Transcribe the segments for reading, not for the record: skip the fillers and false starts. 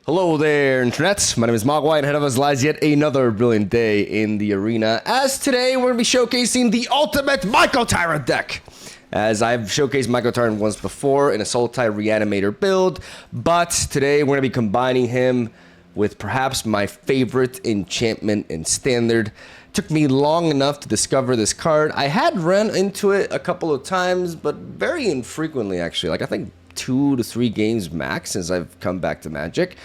Hello there, Internet. My name is Mogwai, and ahead of us lies yet another brilliant day in the arena. As today, we're going to be showcasing the ultimate MycoTyrant deck. As I've showcased MycoTyrant once before in a Sultai Reanimator build, but today we're going to be combining him with perhaps my favorite enchantment in Standard. Took me long enough to discover this card. I had run into it a couple of times, but very infrequently actually. Like I think 2 to 3 games max since I've come back to Magic.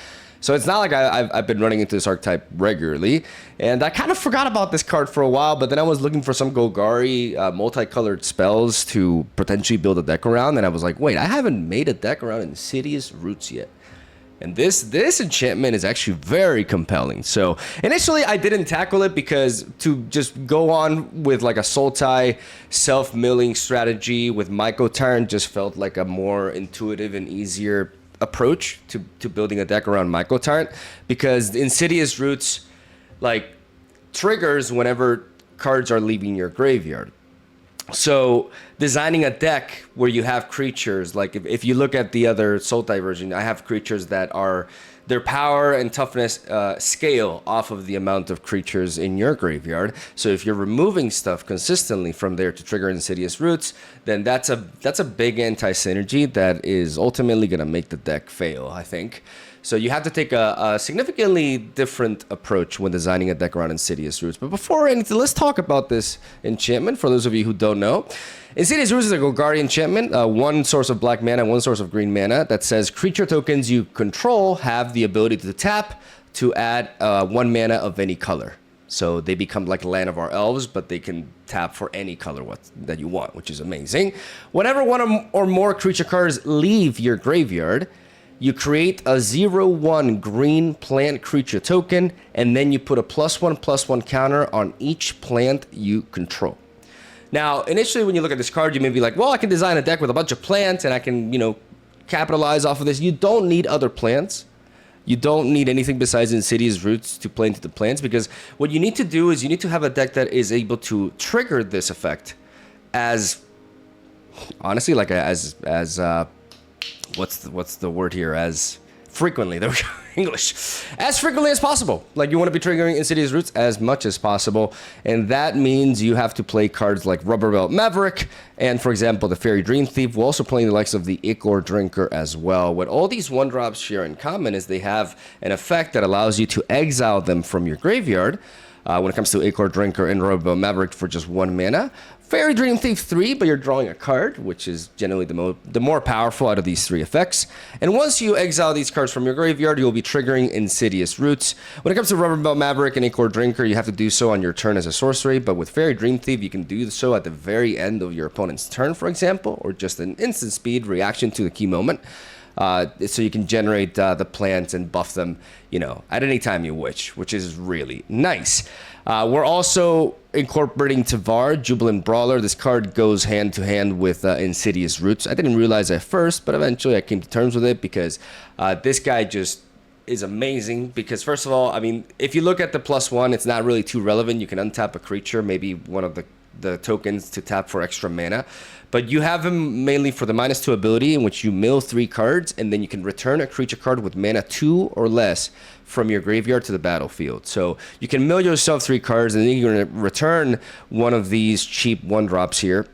So it's not like I've been running into this archetype regularly. And I kind of forgot about this card for a while, but then I was looking for some Golgari multicolored spells to potentially build a deck around. And I was like, wait, I haven't made a deck around Insidious Roots yet. And this enchantment is actually very compelling. So initially I didn't tackle it because to just go on with like a Sultai self-milling strategy with MycoTyrant just felt like a more intuitive and easier approach to building a deck around MycoTyrant, because the Insidious Roots like triggers whenever cards are leaving your graveyard. So designing a deck where you have creatures, like if you look at the other Sultai version, I have creatures that are, their power and toughness scale off of the amount of creatures in your graveyard. So if you're removing stuff consistently from there to trigger Insidious Roots, then that's a big anti-synergy that is ultimately going to make the deck fail, I think. So you have to take a significantly different approach when designing a deck around Insidious Roots. But before anything, let's talk about this enchantment for those of you who don't know. Insidious Roots is a Golgari enchantment, one source of black mana, one source of green mana, that says creature tokens you control have the ability to tap to add 1 mana of any color. So they become like Land of Our Elves, but they can tap for any color that you want, which is amazing. Whenever one or more creature cards leave your graveyard, you create a 0/1 green plant creature token, and then you put a +1/+1 counter on each plant you control. Now, initially when you look at this card, you may be like, well, I can design a deck with a bunch of plants and I can, capitalize off of this. You don't need other plants. You don't need anything besides Insidious Roots to play into the plants, because what you need to do is you need to have a deck that is able to trigger this effect as, honestly, like what's the word here, as frequently, there we go, English, as frequently as possible. Like you want to be triggering Insidious Roots as much as possible, and that means you have to play cards like Rubberbelt Maverick, and for example the Fairy Dream Thief. We're also playing the likes of the Ichor Drinker as well. What all these 1-drops share in common is they have an effect that allows you to exile them from your graveyard. When it comes to Ichor Drinker and Rubberbelt Maverick for just 1 mana. Fairy Dream Thief 3, but you're drawing a card, which is generally the more powerful out of these 3 effects. And once you exile these cards from your graveyard, you'll be triggering Insidious Roots. When it comes to Rubberbelt Maverick and Ichor Drinker, you have to do so on your turn as a sorcery, but with Fairy Dream Thief, you can do so at the very end of your opponent's turn, for example, or just an instant speed reaction to the key moment. So you can generate the plants and buff them, at any time you wish, which is really nice. We're also incorporating Tavar, Jubilant Brawler. This card goes hand to hand with Insidious Roots. I didn't realize at first, but eventually I came to terms with it, because this guy just is amazing. Because first of all, I mean, if you look at the +1, it's not really too relevant. You can untap a creature, maybe one of the tokens to tap for extra mana, but you have him mainly for the -2 ability, in which you mill 3 cards, and then you can return a creature card with mana 2 or less from your graveyard to the battlefield. So you can mill yourself 3 cards, and then you're going to return one of these cheap 1-drops here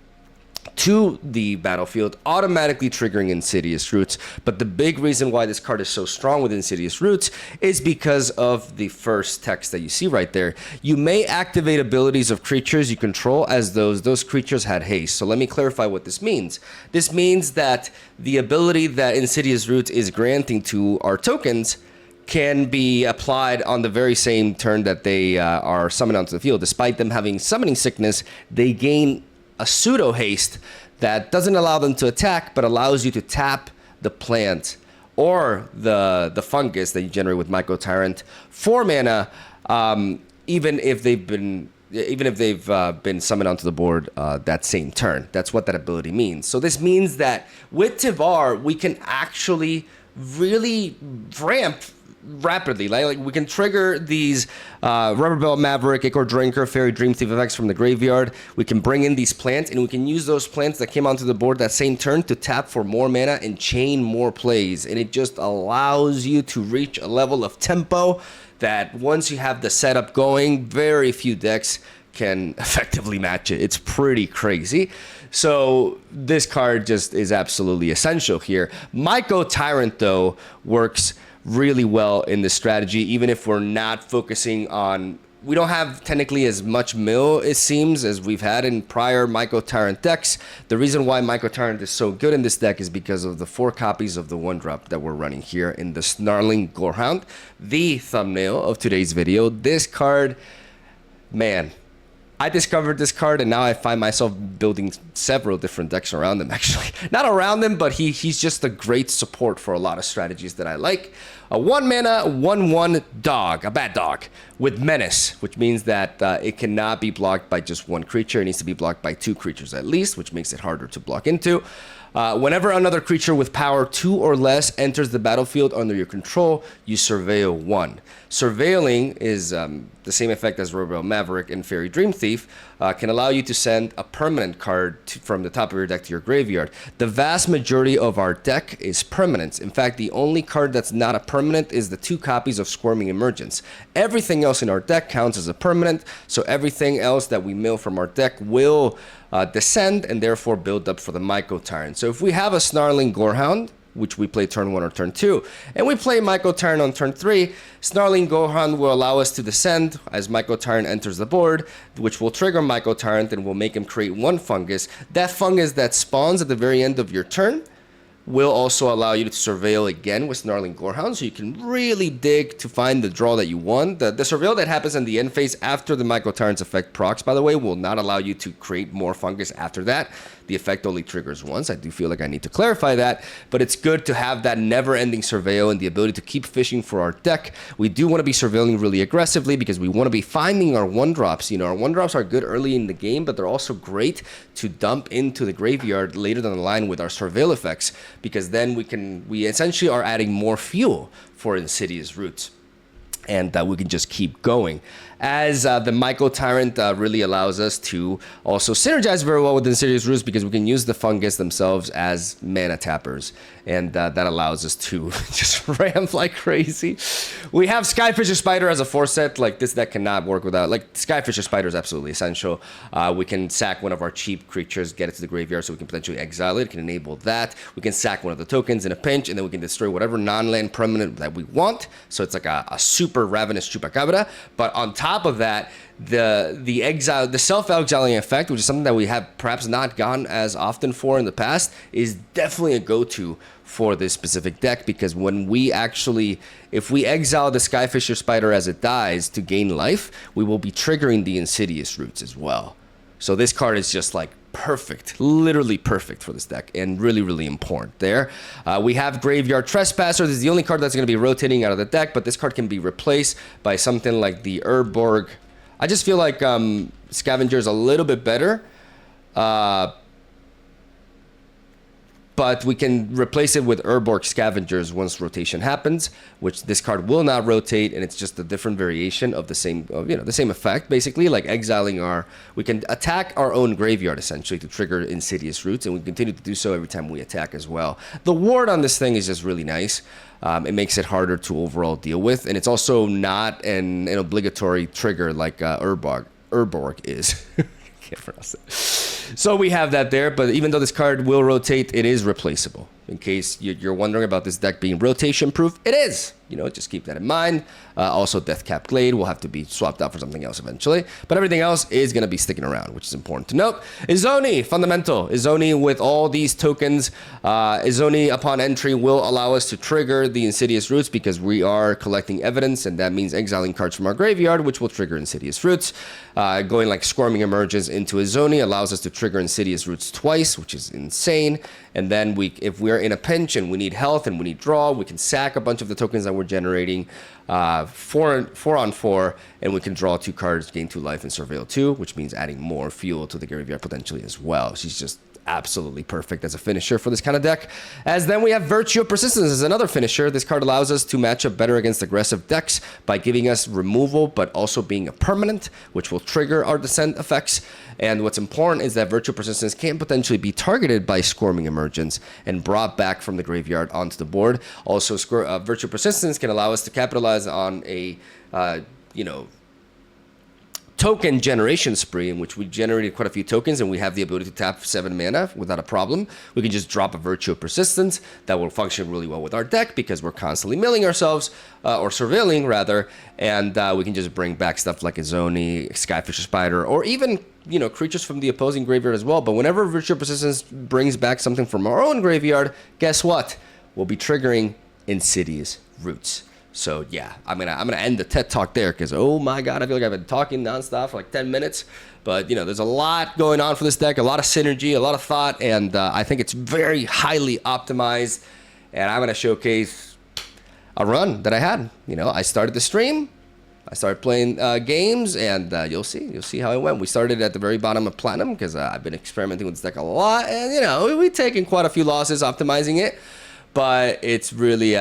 to the battlefield, automatically triggering Insidious Roots. But the big reason why this card is so strong with Insidious Roots is because of the first text that you see right there. You may activate abilities of creatures you control as those creatures had haste. So let me clarify what this means. This means that the ability that Insidious Roots is granting to our tokens can be applied on the very same turn that they are summoned onto the field. Despite them having summoning sickness, they gain a pseudo haste that doesn't allow them to attack, but allows you to tap the plant or the fungus that you generate with MycoTyrant for mana, even if they've been summoned onto the board that same turn. That's what that ability means. So this means that with Tavar, we can actually really ramp rapidly. Like we can trigger these Rubber Belt Maverick, Ichor Drinker, Fairy Dream Thief effects from the graveyard. We can bring in these plants, and we can use those plants that came onto the board that same turn to tap for more mana and chain more plays. And it just allows you to reach a level of tempo that once you have the setup going, very few decks can effectively match it. It's pretty crazy. So this card just is absolutely essential here. Myco Tyrant, though, works really well in this strategy, even if we're not focusing on... We don't have technically as much mill, it seems, as we've had in prior Myco Tyrant decks. The reason why Myco Tyrant is so good in this deck is because of the 4 copies of the 1-drop that we're running here in the Snarling Gorehound, the thumbnail of today's video. This card, man, I discovered this card, and now I find myself building several different decks around him, actually. Not around him, but he's just a great support for a lot of strategies that I like. A 1-mana, 1/1 dog, a bad dog, with Menace, which means that it cannot be blocked by just one creature. It needs to be blocked by 2 creatures at least, which makes it harder to block into. Whenever another creature with power 2 or less enters the battlefield under your control, you surveil 1. Surveilling is the same effect as Rubber Belt Maverick and Fairy Dream Thief, can allow you to send a permanent card from the top of your deck to your graveyard. The vast majority of our deck is permanents. In fact, the only card that's not a permanent is the 2 copies of Squirming Emergence. Everything else in our deck counts as a permanent, so everything else that we mill from our deck will descend and therefore build up for the Myco Tyrant. So if we have a Snarling Gorehound, which we play turn 1 or turn 2, and we play Myco Tyrant on turn 3, Snarling Gorehound will allow us to descend as Myco Tyrant enters the board, which will trigger Myco Tyrant and will make him create 1 fungus. That fungus that spawns at the very end of your turn will also allow you to surveil again with Snarling Gorehound, so you can really dig to find the draw that you want. The surveil that happens in the end phase after the Myco Tyrant's effect procs, by the way, will not allow you to create more fungus after that. The effect only triggers once. I do feel like I need to clarify that, but it's good to have that never-ending surveil and the ability to keep fishing for our deck. We do want to be surveilling really aggressively because we want to be finding our 1-drops. You know, our 1-drops are good early in the game, but they're also great to dump into the graveyard later down the line with our surveil effects, because then we essentially are adding more fuel for Insidious Roots, and we can just keep going. As the Myco Tyrant really allows us to also synergize very well with Insidious Roots, because we can use the fungus themselves as mana tappers, and that allows us to just ram like crazy. We have Skyfisher Spider as a 4-set. Like, this deck cannot work without, like, Skyfisher Spider is absolutely essential. We can sack one of our cheap creatures, get it to the graveyard so we can potentially exile it. It can enable that. We can sack one of the tokens in a pinch, and then we can destroy whatever non-land permanent that we want. So it's like a super ravenous chupacabra. But on top of that, the self-exiling effect, which is something that we have perhaps not gone as often for in the past, is definitely a go-to for this specific deck, because when we actually, if we exile the Skyfisher Spider as it dies to gain life, we will be triggering the Insidious Roots as well. So this card is just like perfect, literally perfect for this deck, and really, really important there. We have Graveyard Trespasser. This is the only card that's going to be rotating out of the deck, but this card can be replaced by something like the Urborg. I just feel like Scavenger is a little bit better, but we can replace it with Urborg Scavengers once rotation happens, which this card will not rotate, and it's just a different variation of the same, the same effect, basically, like exiling we can attack our own graveyard, essentially, to trigger Insidious Roots, and we continue to do so every time we attack as well. The ward on this thing is just really nice. It makes it harder to overall deal with, and it's also not an obligatory trigger like Urborg is. Can't pronounce it. So we have that there, but even though this card will rotate, it is replaceable. In case you're wondering about this deck being rotation proof, it is. Just keep that in mind. Also, Deathcap Glade will have to be swapped out for something else eventually, but everything else is going to be sticking around, which is important to note. Izoni, fundamental. Izoni with all these tokens. Izoni upon entry will allow us to trigger the Insidious Roots, because we are collecting evidence, and that means exiling cards from our graveyard, which will trigger Insidious Roots. Going like Squirming Emergence into Izoni allows us to trigger Insidious Roots twice, which is insane. And then if we're in a pinch and we need health and we need draw, we can sack a bunch of the tokens that we're generating 4 on 4, and we can draw 2 cards, gain 2 life, and surveil 2, which means adding more fuel to the graveyard potentially as well. She's just absolutely perfect as a finisher for this kind of deck. As then we have Virtue of Persistence as another finisher. This card allows us to match up better against aggressive decks by giving us removal, but also being a permanent, which will trigger our descent effects. And what's important is that Virtue of Persistence can potentially be targeted by Squirming Emergence and brought back from the graveyard onto the board. Also, Virtue of Persistence can allow us to capitalize on a, token generation spree in which we generated quite a few tokens and we have the ability to tap 7 mana without a problem. We can just drop a Virtue of Persistence that will function really well with our deck because we're constantly milling ourselves, or surveilling rather, and we can just bring back stuff like a Zoni, Skyfisher Spider, or even creatures from the opposing graveyard as well. But whenever Virtue of Persistence brings back something from our own graveyard, guess what? We'll be triggering Insidious Roots. So yeah, I'm gonna end the TED Talk there because oh my god, I feel like I've been talking nonstop for like 10 minutes. But there's a lot going on for this deck, a lot of synergy, a lot of thought, and I think it's very highly optimized. And I'm gonna showcase a run that I had. I started the stream, I started playing games, and you'll see how it went. We started at the very bottom of Platinum because I've been experimenting with this deck a lot, and we've taken quite a few losses optimizing it. But it's really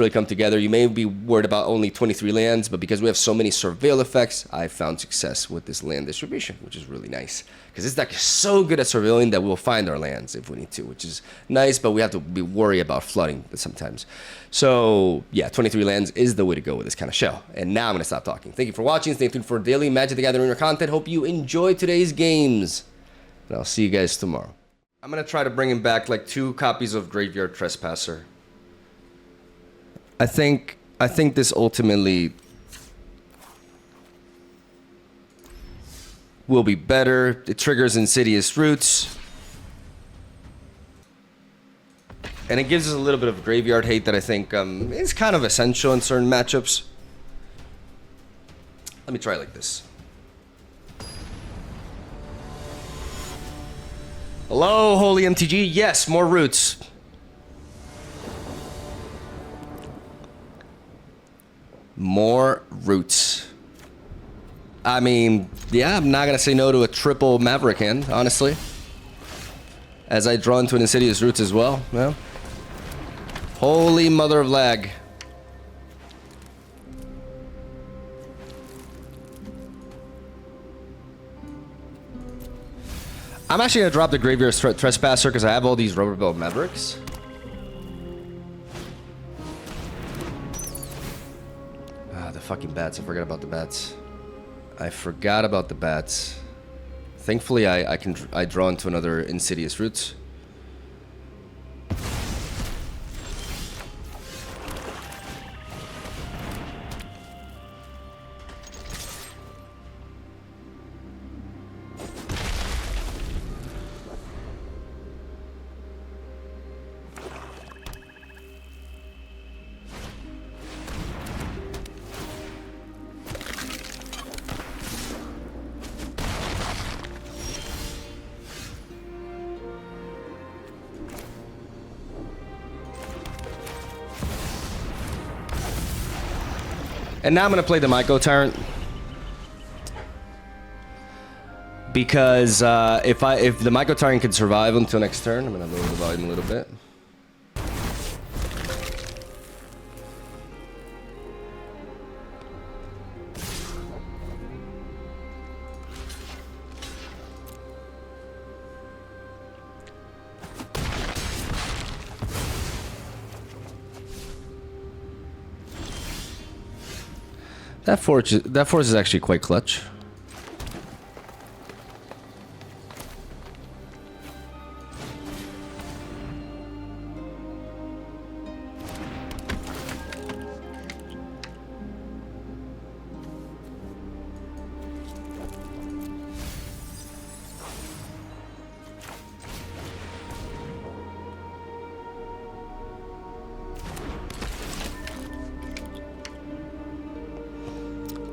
come together. You may be worried about only 23 lands, but because we have so many surveil effects, I found success with this land distribution, which is really nice. Because this deck is so good at surveilling that we'll find our lands if we need to, which is nice, but we have to be worried about flooding sometimes. So yeah, 23 lands is the way to go with this kind of show. And now I'm gonna stop talking. Thank you for watching. Stay tuned for daily Magic the Gathering content. Hope you enjoyed today's games. And I'll see you guys tomorrow. I'm gonna try to bring him back like 2 copies of Graveyard Trespasser. I think this ultimately will be better. It triggers Insidious Roots. And it gives us a little bit of graveyard hate that I think is kind of essential in certain matchups. Let me try it like this. Hello, HolyMTG. Yes, more roots. More roots. I mean, yeah, I'm not going to say no to a triple Maverick hand, honestly. As I draw into an Insidious Roots as well. Yeah. Holy mother of lag. I'm actually going to drop the Graveyard Trespasser because I have all these Rubber Belt Mavericks. Ah, the fucking bats. I forgot about the bats. Thankfully, I draw into another Insidious Roots. And now I'm going to play the Myco Tyrant. Because if the Myco Tyrant can survive until next turn, I'm going to lower the volume a little bit. That force is actually quite clutch.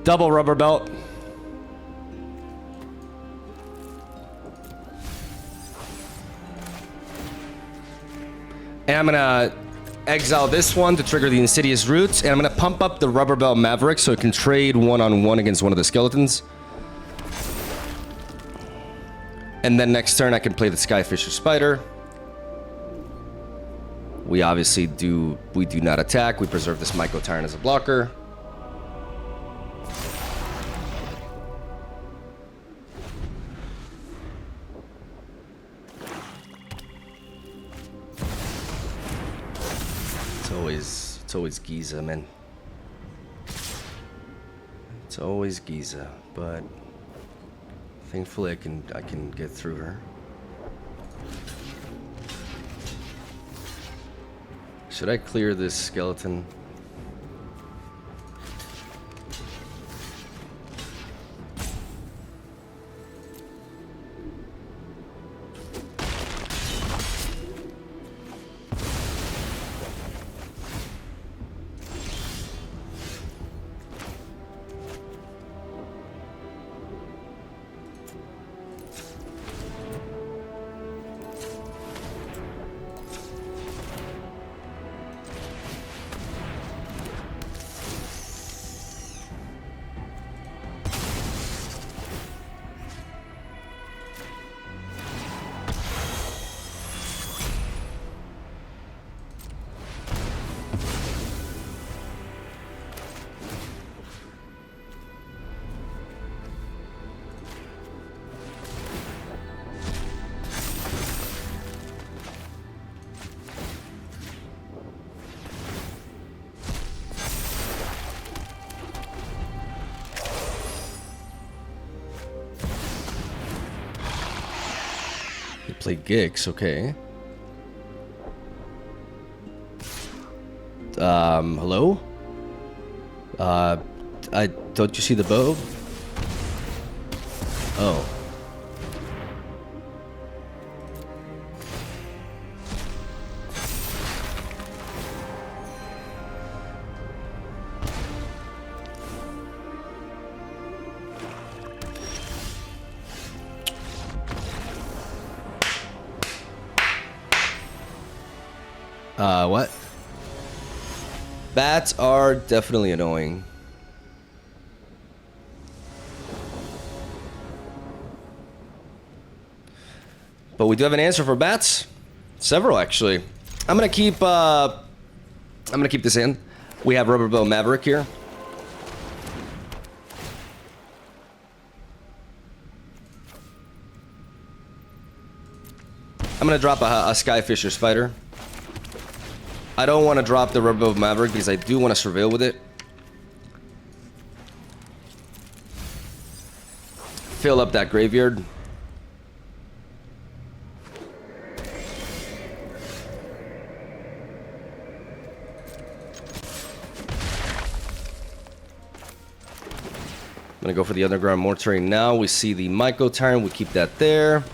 Double Rubber Belt. And I'm gonna exile this one to trigger the Insidious Roots, and I'm gonna pump up the Rubber Belt Maverick so it can trade one-on-one against one of the skeletons. And then next turn I can play the Skyfisher Spider. We obviously do not attack. We preserve this Myco Tyrant as a blocker. It's always Giza, man. It's always Giza, but thankfully I can get through her. Should I clear this skeleton? Play Gix, okay. Hello? Don't you see the bow? Oh. What? Bats are definitely annoying. But we do have an answer for bats. Several, actually. I'm gonna keep this in. We have Rubber Bow Maverick here. I'm gonna drop a Skyfisher Spider. I don't want to drop the Rubber Bow Maverick because I do want to surveil with it. Fill up that graveyard. I'm gonna go for the Underground Mortuary now. We see the Myco Tyrant, we keep that there.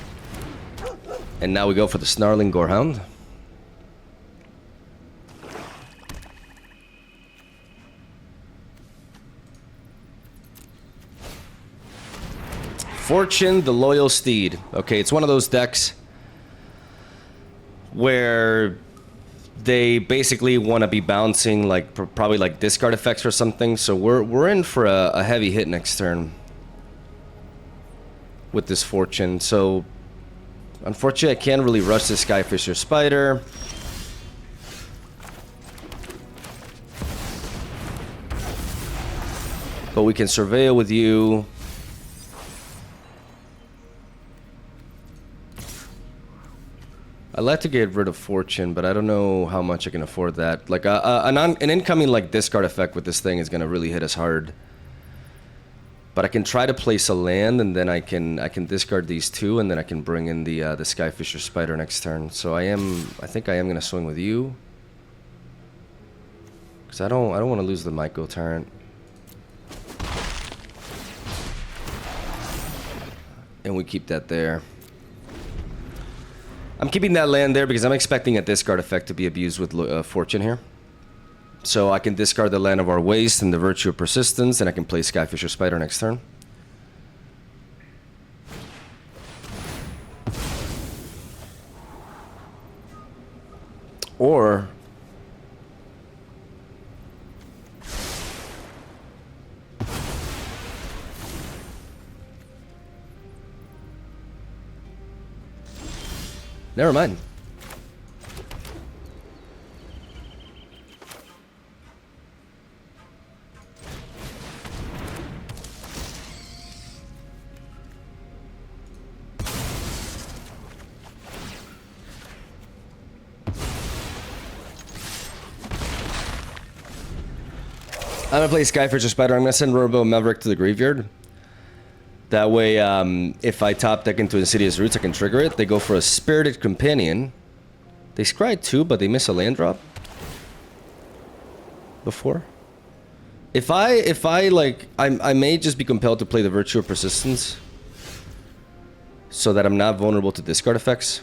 And now we go for the Snarling Gorehound. Fortune, the Loyal Steed. Okay, it's one of those decks where they basically want to be bouncing like probably like discard effects or something. So we're in for a heavy hit next turn with this Fortune. So unfortunately, I can't really rush this Skyfisher Spider. But we can surveil with you. I'd like to get rid of Fortune, but I don't know how much I can afford that. Like an incoming like discard effect with this thing is gonna really hit us hard. But I can try to place a land, and then I can discard these two, and then I can bring in the Skyfisher Spider next turn. So I think I am gonna swing with you, because I don't want to lose the Myco Tyrant. And we keep that there. I'm keeping that land there because I'm expecting a discard effect to be abused with Fortune here. So I can discard the Land of Our Waste and the Virtue of Persistence, and I can play Skyfisher Spider next turn. Or Never mind. I'm gonna play Skyfisher Spider. I'm gonna send Robo Maverick to the graveyard. That way, if I top deck into Insidious Roots, I can trigger it. They go for a Spirited Companion. They scry 2, but they miss a land drop. Before. If I like, I may just be compelled to play the Virtue of Persistence. So that I'm not vulnerable to discard effects.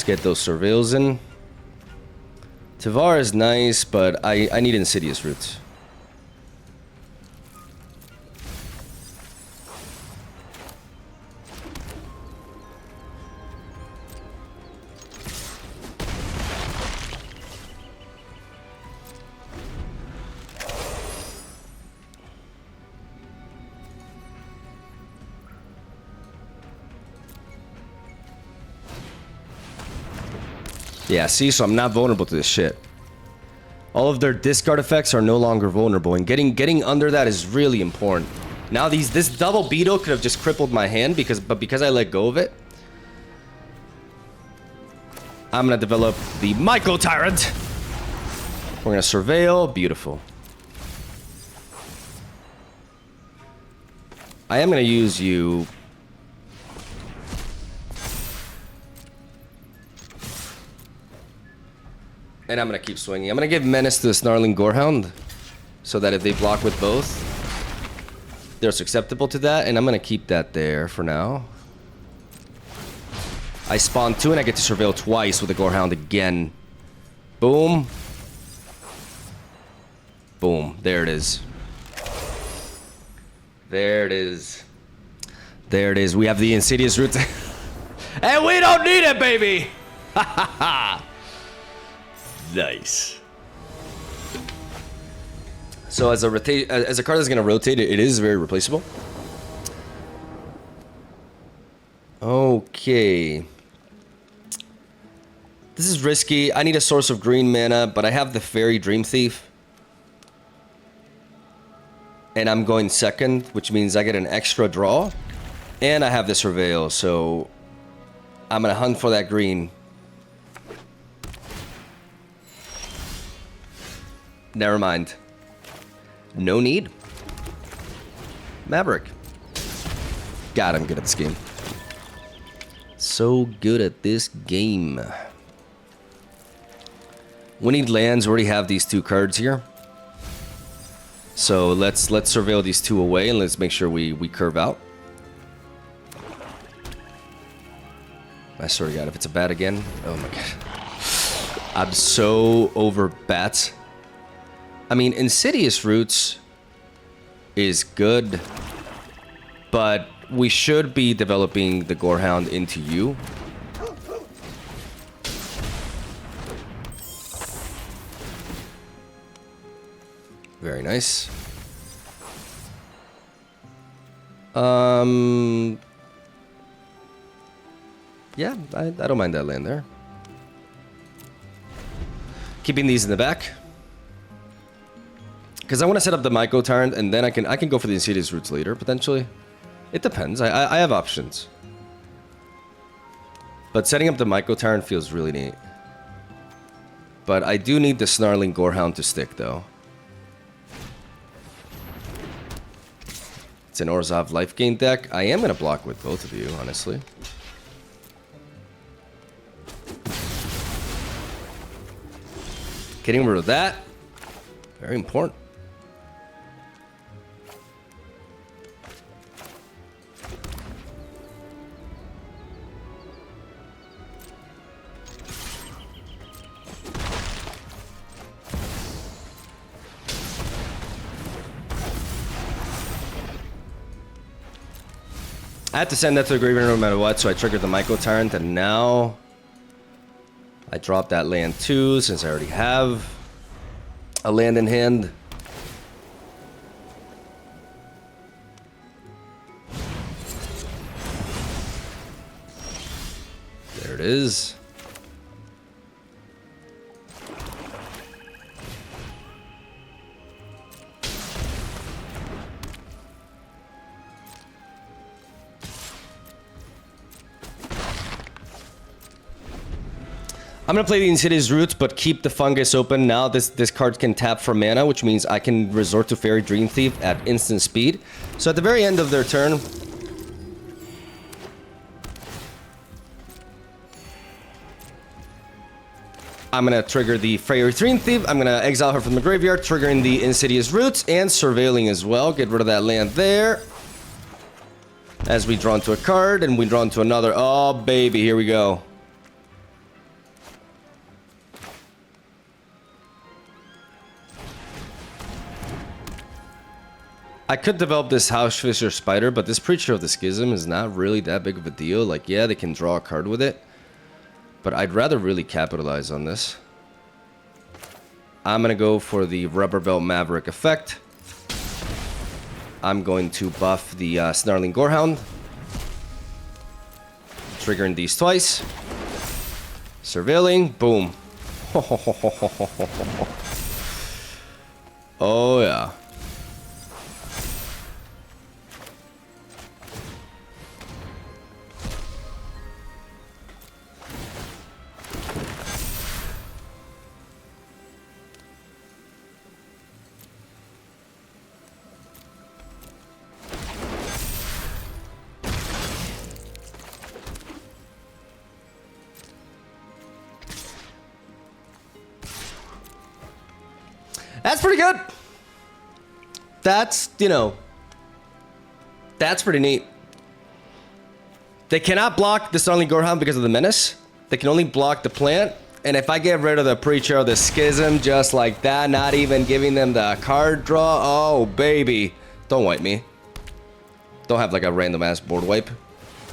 Get those surveils in. Tavar is nice, but I need Insidious Roots. Yeah, see, so I'm not vulnerable to this shit. All of their discard effects are no longer vulnerable, and getting under that is really important. Now this double Beetle could have just crippled my hand but because I let go of it, I'm gonna develop the Myco Tyrant. We're gonna surveil, beautiful. I am gonna use you. And I'm going to keep swinging. I'm going to give Menace to the Snarling Gorehound. So that if they block with both, they're susceptible to that. And I'm going to keep that there for now. I spawn 2 and I get to surveil twice with the Gorehound again. Boom. Boom. There it is. There it is. There it is. We have the Insidious Roots. And we don't need it, baby! Ha ha ha! Nice. So as a card that's gonna rotate, it is very replaceable. Okay. This is risky. I need a source of green mana, but I have the Fairy Dream Thief. And I'm going second, which means I get an extra draw. And I have the Surveil, so I'm gonna hunt for that green. Never mind. No need. Maverick. God, I'm good at this game. So good at this game. We need lands. We already have these 2 cards here. So let's surveil these 2 away and let's make sure we curve out. I swear to God, if it's a bat again. Oh my God. I'm so over bats. I mean, Insidious Roots is good, but we should be developing the Gorehound into you. Very nice. Yeah, I don't mind that land there. Keeping these in the back. Because I want to set up the Myco Tyrant, and then I can go for the Insidious Roots later, potentially. It depends. I have options. But setting up the Myco Tyrant feels really neat. But I do need the Snarling Gorehound to stick, though. It's an ORZHOV life gain deck. I am going to block with both of you, honestly. Getting rid of that. Very important. I had to send that to the graveyard no matter what, so I triggered the Myco Tyrant, and now I drop that land too, since I already have a land in hand. There it is. I'm gonna play the Insidious Roots, but keep the Fungus open. Now this card can tap for mana, which means I can resort to Fairy Dream Thief at instant speed. So at the very end of their turn, I'm gonna trigger the Fairy Dream Thief. I'm gonna exile her from the graveyard, triggering the Insidious Roots and surveilling as well. Get rid of that land there. As we draw into a card and we draw into another. Oh baby, here we go. I could develop this Housefisher Spider, but this Preacher of the Schism is not really that big of a deal. Like, yeah, they can draw a card with it, but I'd rather really capitalize on this. I'm gonna go for the Rubber Belt Maverick effect. I'm going to buff the Snarling Gorehound, triggering these twice. Surveilling, boom. Oh yeah. That's pretty good. That's, you know, that's pretty neat. They cannot block the Snarling Gorehound because of the Menace. They can only block the plant. And if I get rid of the Preacher of the Schism just like that, not even giving them the card draw, oh baby. Don't wipe me. Don't have like a random ass board wipe.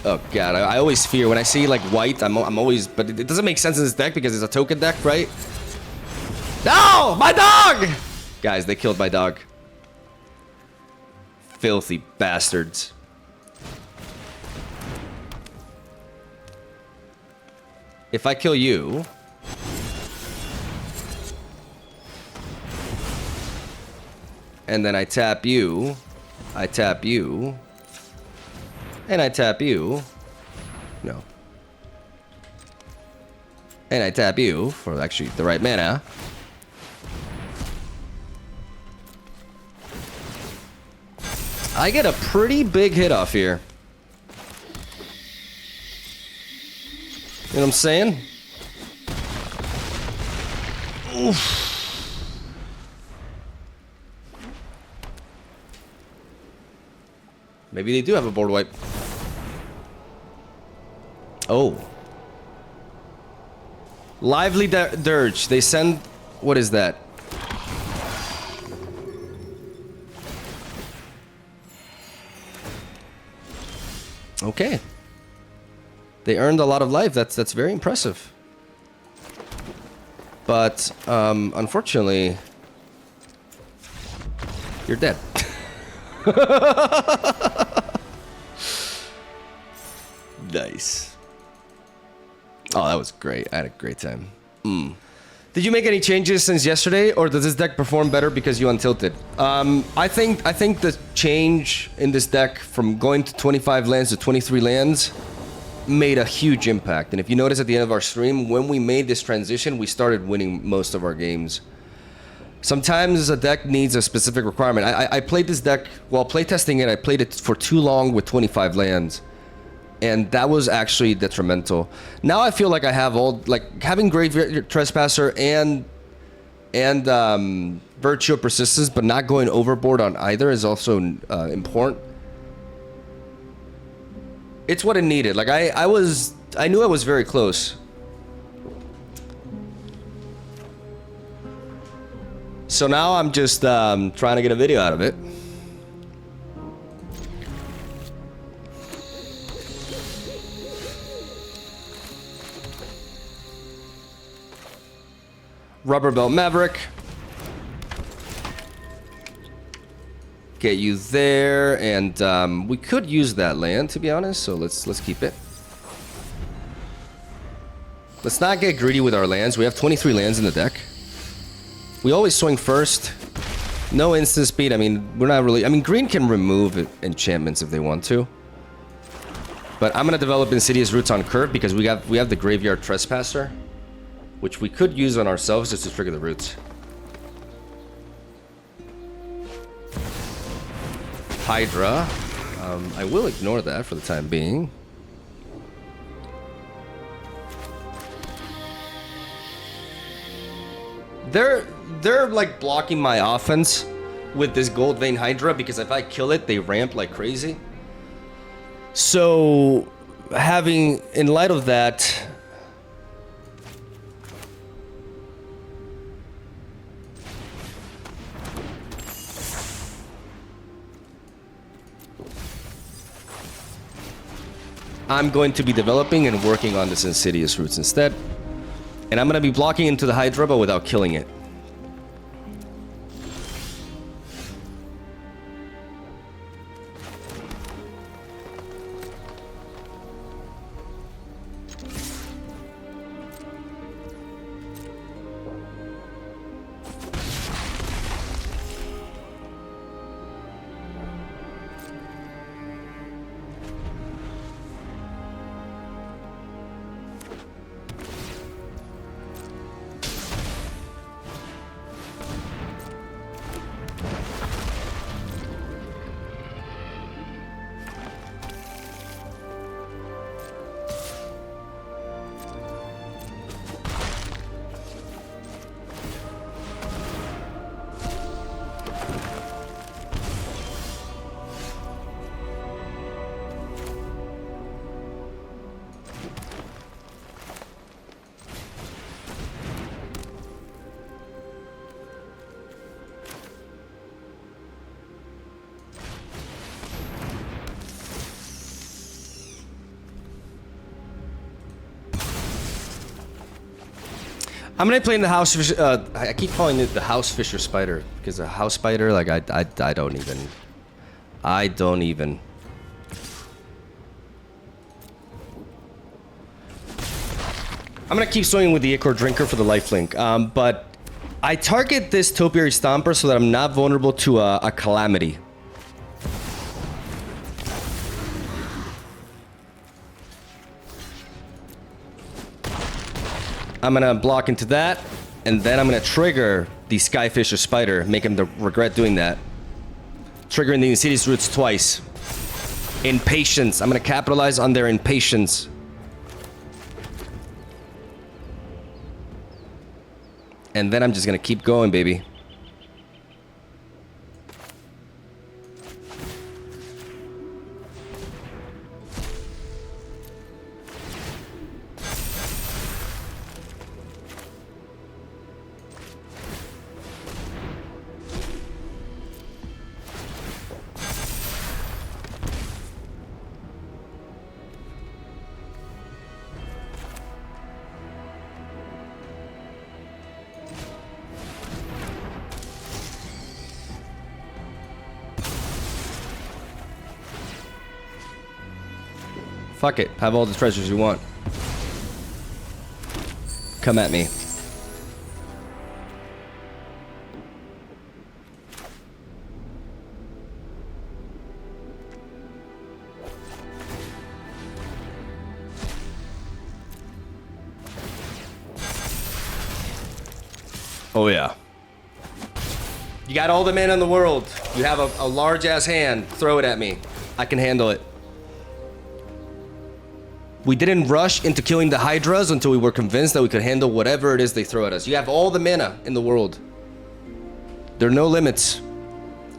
Oh god, I always fear when I see like white, I'm always, but it doesn't make sense in this deck because it's a token deck, right? No! My dog! Guys, they killed my dog. Filthy bastards. If I kill you... and then I tap you... I tap you... and I tap you... no. And I tap you for actually the right mana... I get a pretty big hit off here. You know what I'm saying? Oof. Maybe they do have a board wipe. Oh. Lively Dirge. They send... what is that? Okay. They earned a lot of life. That's very impressive. But unfortunately, you're dead. Nice. Oh, that was great. I had a great time. Did you make any changes since yesterday, or does this deck perform better because you untilted? I think the change in this deck from going to 25 lands to 23 lands made a huge impact. And if you notice at the end of our stream, when we made this transition, we started winning most of our games. Sometimes a deck needs a specific requirement. I played this deck, while playtesting it, I played it for too long with 25 lands. And that was actually detrimental. Now I feel like I have all, like having Graveyard Trespasser and Virtue of Persistence, but not going overboard on either is also important. It's what it needed. Like I knew I was very close. So now I'm just trying to get a video out of it. Rubber Belt Maverick. Get you there, and we could use that land, to be honest, so let's keep it. Let's not get greedy with our lands. We have 23 lands in the deck. We always swing first. No instant speed. I mean, we're not really... I mean, green can remove enchantments if they want to. But I'm going to develop Insidious Roots on curve because we have the Graveyard Trespasser, which we could use on ourselves just to trigger the roots. Hydra. I will ignore that for the time being. They're like blocking my offense with this Gold Vein Hydra because if I kill it, they ramp like crazy. So, in light of that, I'm going to be developing and working on this Insidious Roots instead. And I'm going to be blocking into the Hydra, but without killing it. I'm gonna play in the House Fisher, I keep calling it the House Fisher Spider, because a House Spider, like, I don't even. I'm gonna keep swinging with the Ichor Drinker for the lifelink, but I target this Topiary Stomper so that I'm not vulnerable to a Calamity. I'm gonna block into that, and then I'm gonna trigger the Skyfisher Spider, make him regret doing that. Triggering the Insidious Roots twice. Impatience. I'm gonna capitalize on their impatience. And then I'm just gonna keep going, baby. Fuck it. Have all the treasures you want. Come at me. Oh yeah. You got all the mana in the world. You have a large ass hand. Throw it at me. I can handle it. We didn't rush into killing the Hydras until we were convinced that we could handle whatever it is they throw at us. You have all the mana in the world. There are no limits.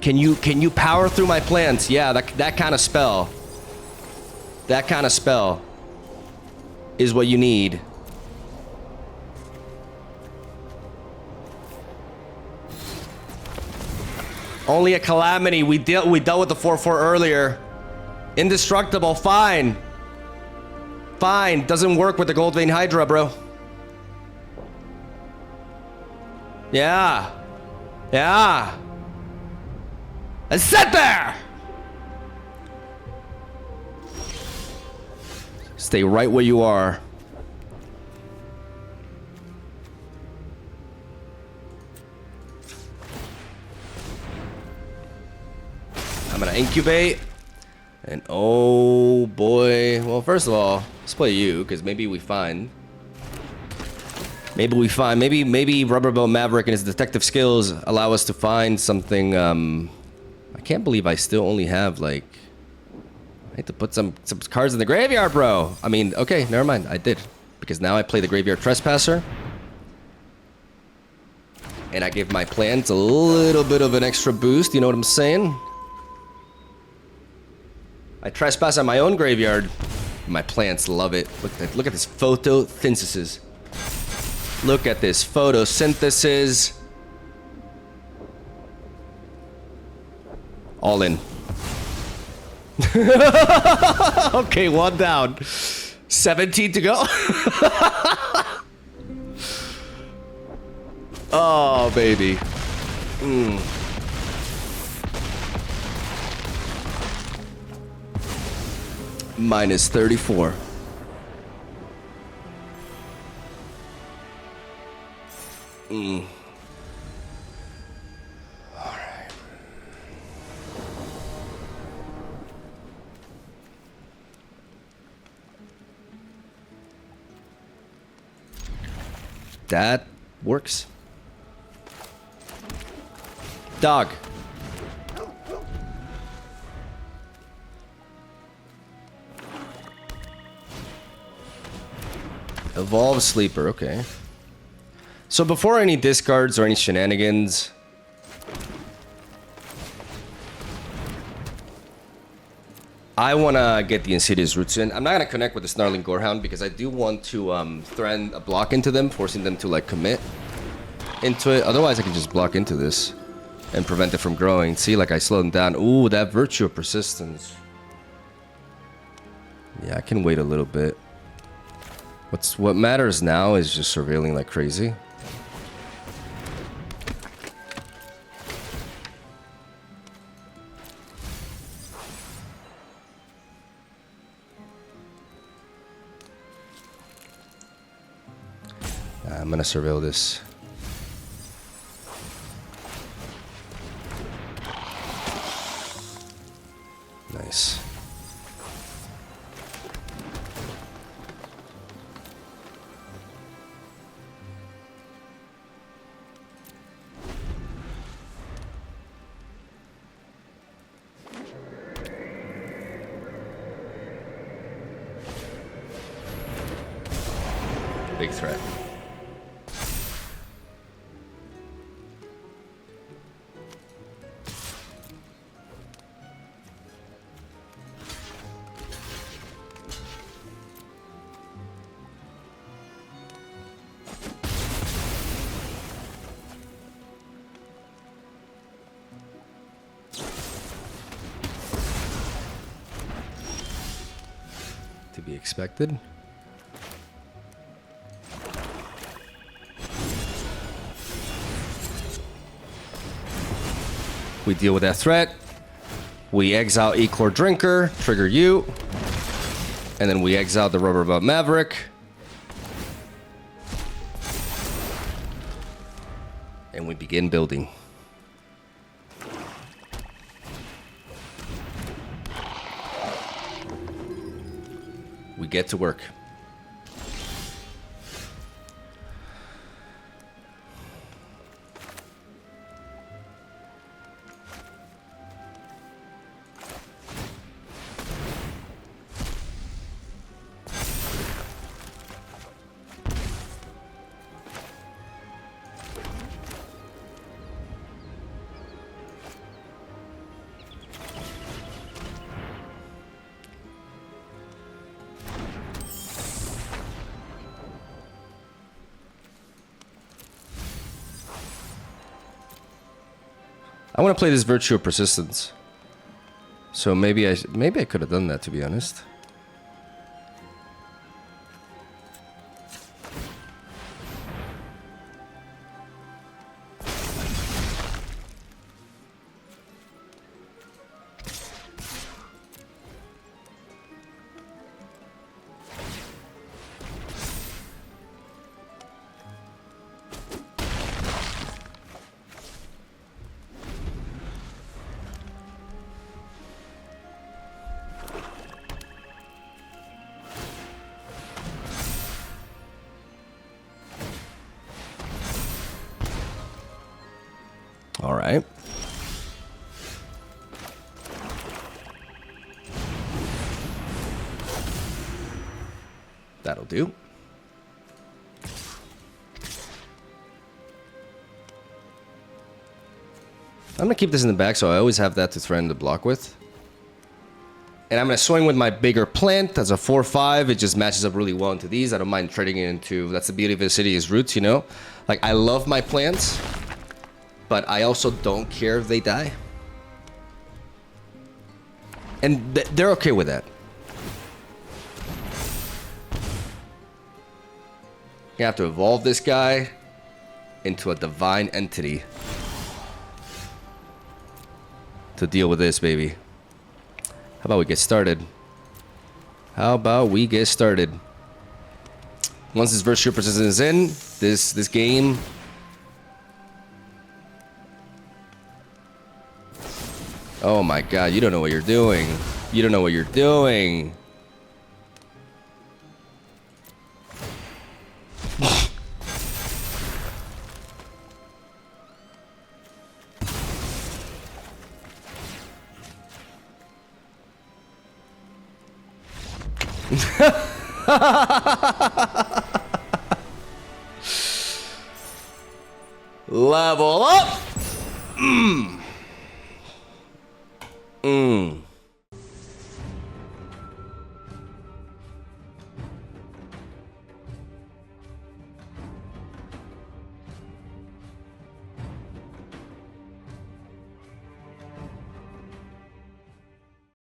Can you power through my plants? Yeah, that kind of spell. That kind of spell is what you need. Only a Calamity. We dealt with the 4/4 earlier. Indestructible, fine. Fine, doesn't work with the Gold Vein Hydra, bro. Yeah. Yeah. And sit there! Stay right where you are. I'm gonna incubate. And oh boy. Well, first of all, let's play you, because maybe we find. Maybe Rubberboat Maverick and his detective skills allow us to find something. I can't believe I still only have like. I need to put some cards in the graveyard, bro. I mean, okay, never mind. I did. Because now I play the Graveyard Trespasser. And I give my plants a little bit of an extra boost, you know what I'm saying? I trespass on my own graveyard. My plants love it. Look at this photosynthesis. Look at this photosynthesis. All in. Okay, one down. 17 to go. Oh, baby. Minus 34. That works. Dog. Evolve Sleeper, okay. So before any discards or any shenanigans, I want to get the Insidious Roots in. I'm not going to connect with the Snarling Gorehound because I do want to threaten a block into them, forcing them to like commit into it. Otherwise, I can just block into this and prevent it from growing. See, like I slow them down. Ooh, that Virtue of Persistence. Yeah, I can wait a little bit. What matters now is just surveilling like crazy. I'm gonna surveil this. Nice. Big threat. To be expected. We deal with that threat. We exile Eclore Drinker, trigger you. And then we exile the Rubberboat Maverick. And we begin building. We get to work. I want to play this Virtue of Persistence. So maybe I could have done that, to be honest. All right. That'll do. I'm gonna keep this in the back, so I always have that to threaten the block with. And I'm gonna swing with my bigger plant as a 4/5. It just matches up really well into these. I don't mind trading it into. That's the beauty of Insidious roots, you know. Like I love my plants, but I also don't care if they die. And they're okay with that. You have to evolve this guy into a divine entity to deal with this, baby. How about we get started? How about we get started? Once this Verse Trooper is in, this game. Oh my god, you don't know what you're doing. You don't know what you're doing. Level up.